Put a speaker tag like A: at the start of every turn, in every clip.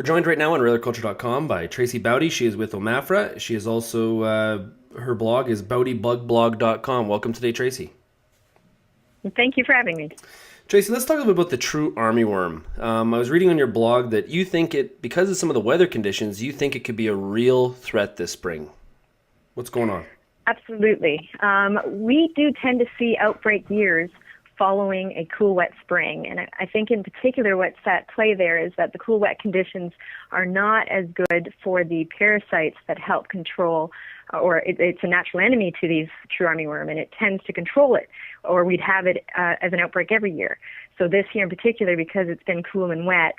A: We're joined right now on RealAgriculture.com by Tracey Baute. She is with OMAFRA. She is also, her blog is bautebugblog.com. Welcome today, Tracey.
B: Thank you for having me.
A: Tracey, let's talk a little bit about the True Armyworm. I was reading on your blog that you think because of some of the weather conditions, you think it could be a real threat this spring. What's going on?
B: Absolutely. We do tend to see outbreak years following a cool, wet spring. And I think in particular what's at play there is that the cool, wet conditions are not as good for the parasites that help control, or it's a natural enemy to these true armyworm, and it tends to control it, or we'd have it as an outbreak every year. So this year in particular, because it's been cool and wet,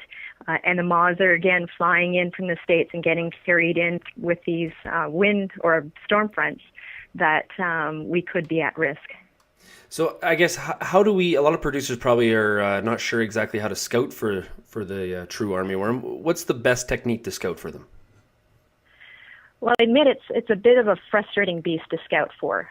B: and the moths are again flying in from the States and getting carried in with these wind or storm fronts, that we could be at risk.
A: So I guess how do we? A lot of producers probably are not sure exactly how to scout for the true armyworm. What's the best technique to scout for them?
B: Well, I admit it's a bit of a frustrating beast to scout for.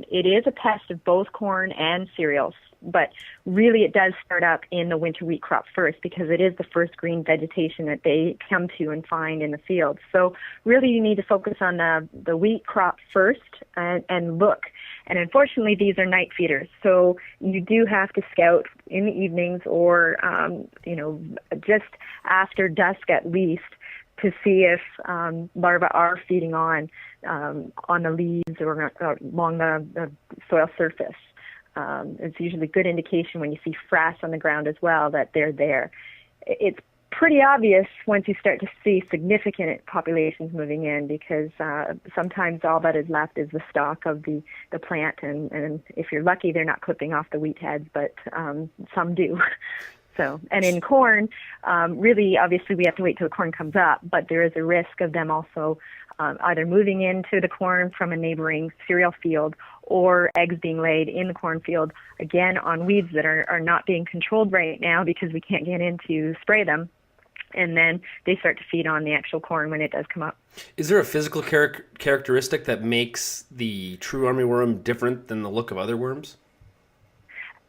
B: It is a pest of both corn and cereals, but really it does start up in the winter wheat crop first, because it is the first green vegetation that they come to and find in the field. So really you need to focus on the wheat crop first and look. And unfortunately, these are night feeders, so you do have to scout in the evenings or, just after dusk at least, to see if larvae are feeding on the leaves or along the soil surface. It's usually a good indication when you see frass on the ground as well that they're there. It's pretty obvious once you start to see significant populations moving in, because sometimes all that is left is the stalk of the plant, and if you're lucky, they're not clipping off the wheat heads, but some do. So, and in corn, really, obviously, we have to wait till the corn comes up, but there is a risk of them also either moving into the corn from a neighboring cereal field, or eggs being laid in the cornfield, again, on weeds that are not being controlled right now because we can't get in to spray them. And then they start to feed on the actual corn when it does come up.
A: Is there a physical characteristic that makes the true armyworm different than the look of other worms?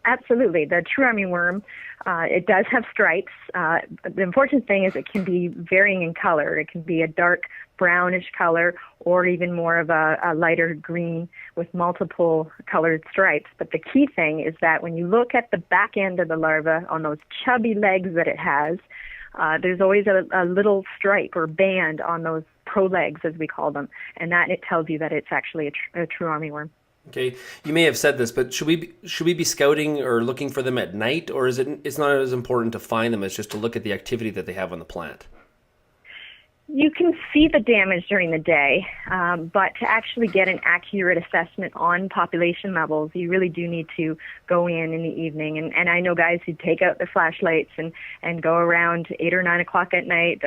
B: Absolutely. The true armyworm, it does have stripes. The important thing is it can be varying in color. It can be a dark brownish color, or even more of a lighter green with multiple colored stripes. But the key thing is that when you look at the back end of the larva on those chubby legs that it has, there's always a little stripe or band on those prolegs, as we call them, and that it tells you that it's actually a true armyworm.
A: Okay, you may have said this, but should we be scouting or looking for them at night, or it's not as important to find them as just to look at the activity that they have on the plant?
B: You can see the damage during the day, but to actually get an accurate assessment on population levels, you really do need to go in the evening. And I know guys who take out their flashlights and go around 8 or 9 o'clock at night,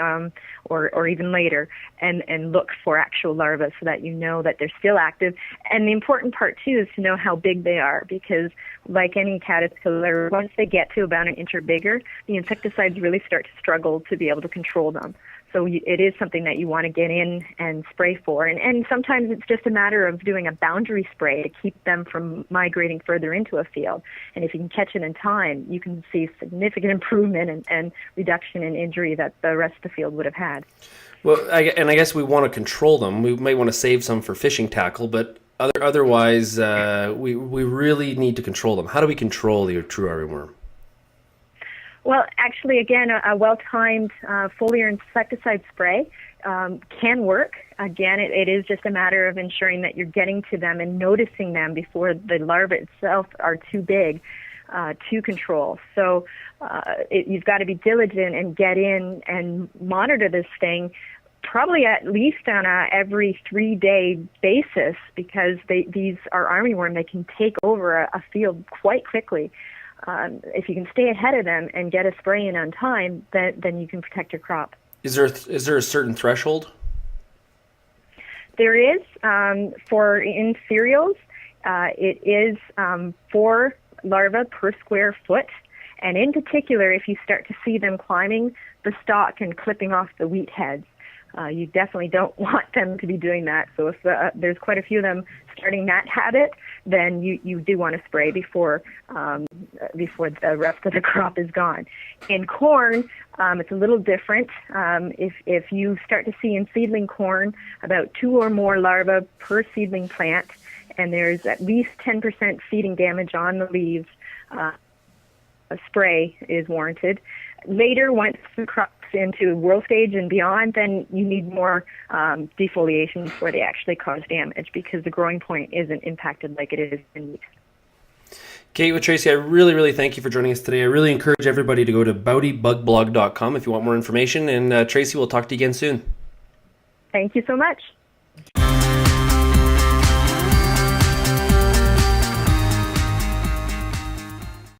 B: or even later, and look for actual larvae so that you know that they're still active. And the important part, too, is to know how big they are, because like any caterpillar, once they get to about an inch or bigger, the insecticides really start to struggle to be able to control them. So it is something that you want to get in and spray for. And sometimes it's just a matter of doing a boundary spray to keep them from migrating further into a field. And if you can catch it in time, you can see significant improvement and reduction in injury that the rest of the field would have had.
A: Well, I guess we want to control them. We might want to save some for fishing tackle, but otherwise, we really need to control them. How do we control the true armyworm?
B: Well, actually, again, a well-timed foliar insecticide spray can work. Again, it is just a matter of ensuring that you're getting to them and noticing them before the larvae itself are too big to control. So you've got to be diligent and get in and monitor this thing probably at least on a every 3-day basis, because these are armyworm. They can take over a field quite quickly. If you can stay ahead of them and get a spray in on time, then you can protect your crop.
A: Is there a certain threshold?
B: There is. In cereals, it is 4 larvae per square foot. And in particular, if you start to see them climbing the stalk and clipping off the wheat heads, You definitely don't want them to be doing that. So if there's quite a few of them starting that habit, then you do want to spray before the rest of the crop is gone. In corn, it's a little different. If you start to see in seedling corn about 2 or more larvae per seedling plant, and there's at least 10% seeding damage on the leaves, a spray is warranted. Later, once the crop's into whirl stage and beyond, then you need more defoliation before they actually cause damage, because the growing point isn't impacted like it is in wheat.
A: Kate, with Tracey, I really thank you for joining us today. I really encourage everybody to go to boutybugblog.com if you want more information, and Tracey, we'll talk to you again soon.
B: Thank you so much.